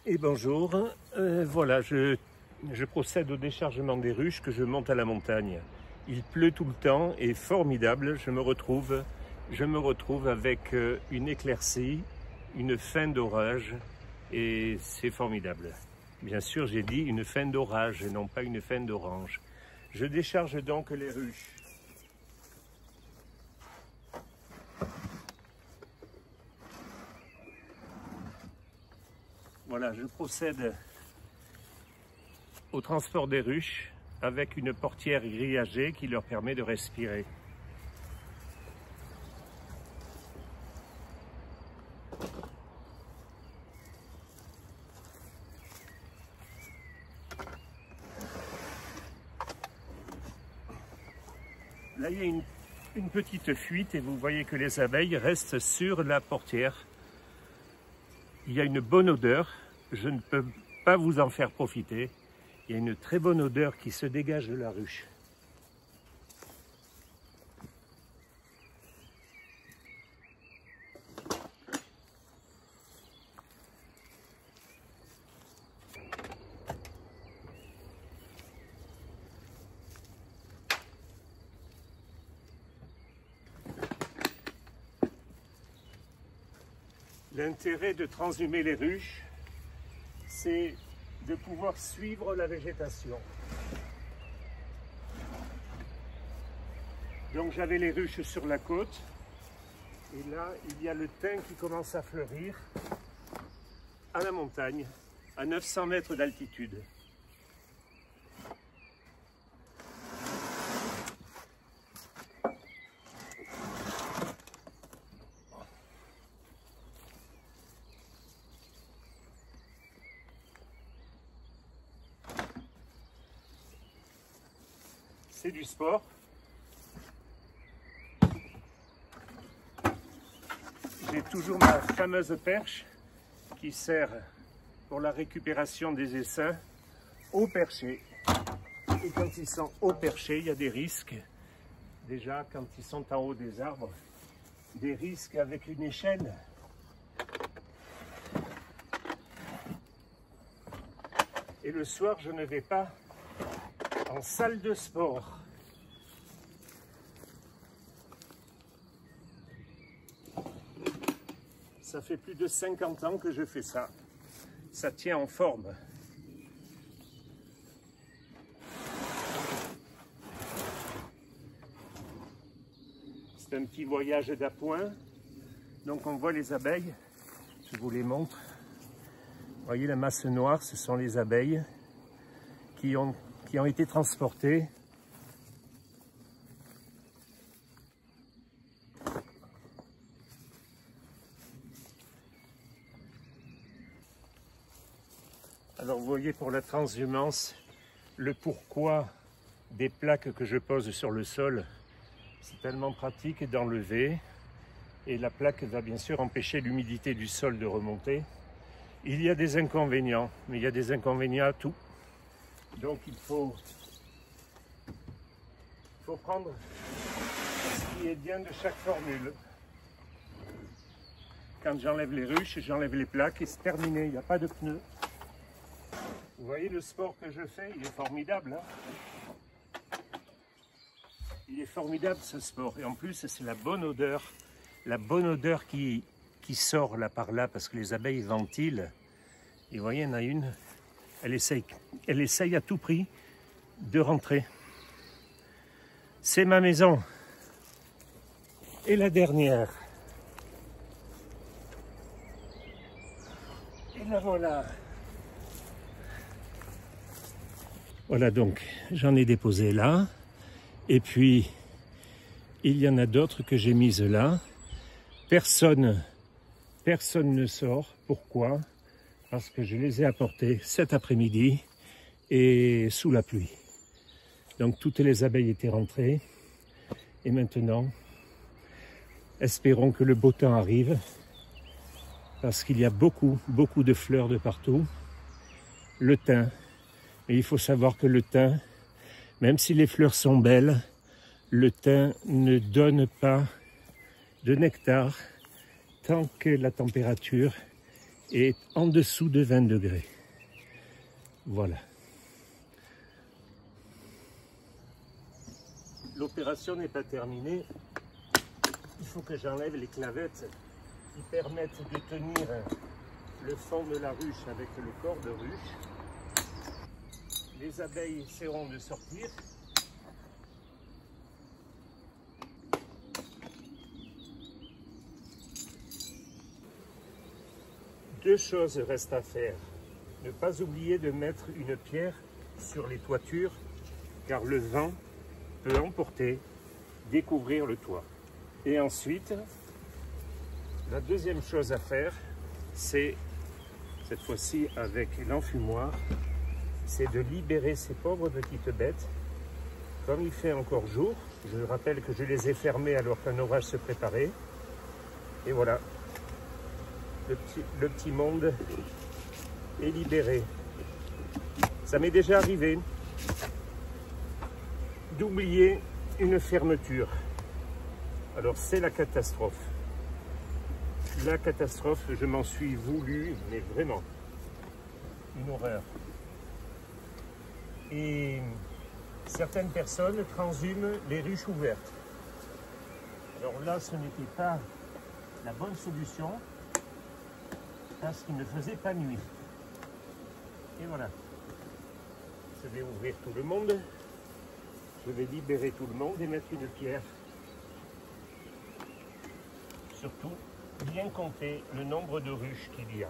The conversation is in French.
Et bonjour, voilà, je procède au déchargement des ruches que je monte à la montagne. Il pleut tout le temps et formidable, je me retrouve avec une éclaircie, une fin d'orage et c'est formidable. Bien sûr, j'ai dit une fin d'orage et non pas une fin d'orange. Je décharge donc les ruches. Voilà, je procède au transport des ruches avec une portière grillagée qui leur permet de respirer. Là, il y a une petite fuite et vous voyez que les abeilles restent sur la portière. Il y a une bonne odeur, je ne peux pas vous en faire profiter. Il y a une très bonne odeur qui se dégage de la ruche. L'intérêt de transhumer les ruches, c'est de pouvoir suivre la végétation. Donc j'avais les ruches sur la côte, et là il y a le thym qui commence à fleurir à la montagne, à 900 mètres d'altitude. C'est du sport. J'ai toujours ma fameuse perche qui sert pour la récupération des essaims au perché. Et quand ils sont au perché, il y a des risques. Déjà, quand ils sont en haut des arbres, des risques avec une échelle. Et le soir, je ne vais pas en salle de sport. Ça fait plus de 50 ans que je fais ça. Ça tient en forme. C'est un petit voyage d'appoint. Donc on voit les abeilles. Je vous les montre. Vous voyez la masse noire, ce sont les abeilles qui ont été transportés alors vous voyez pour la transhumance le pourquoi des plaques que je pose sur le sol. C'est tellement pratique d'enlever et la plaque va bien sûr empêcher l'humidité du sol de remonter. Il y a des inconvénients, mais il y a des inconvénients à tout. Donc il faut prendre ce qui est bien de chaque formule. Quand j'enlève les ruches, j'enlève les plaques et c'est terminé, il n'y a pas de pneus. Vous voyez le sport que je fais, il est formidable. Hein, il est formidable ce sport. Et en plus, c'est la bonne odeur qui sort là par là parce que les abeilles ventilent. Et vous voyez, il y en a une. Elle essaye à tout prix de rentrer. C'est ma maison. Et la dernière. Et la voilà. Voilà donc, j'en ai déposé là. Et puis, il y en a d'autres que j'ai mises là. Personne ne sort. Pourquoi ? Parce que je les ai apportés cet après-midi et sous la pluie. Donc toutes les abeilles étaient rentrées. Et maintenant, espérons que le beau temps arrive. Parce qu'il y a beaucoup de fleurs de partout. Le thym. Mais il faut savoir que le thym, même si les fleurs sont belles, le thym ne donne pas de nectar tant que la température est en dessous de 20 degrés. Voilà. L'opération n'est pas terminée. Il faut que j'enlève les clavettes qui permettent de tenir le fond de la ruche avec le corps de ruche. Les abeilles essaieront de sortir. Deux choses restent à faire. Ne pas oublier de mettre une pierre sur les toitures, car le vent peut emporter, découvrir le toit. Et ensuite, la deuxième chose à faire, c'est, cette fois-ci avec l'enfumoir, c'est de libérer ces pauvres petites bêtes. Comme il fait encore jour, je rappelle que je les ai fermées alors qu'un orage se préparait. Et voilà, le petit monde est libéré. Ça m'est déjà arrivé d'oublier une fermeture. Alors c'est la catastrophe. La catastrophe, je m'en suis voulu, mais vraiment, une horreur. Et certaines personnes transhument les ruches ouvertes. Alors là, ce n'était pas la bonne solution, parce qu'il ne faisait pas nuit. Et voilà. Je vais ouvrir tout le monde. Je vais libérer tout le monde et mettre une pierre. Surtout, bien compter le nombre de ruches qu'il y a.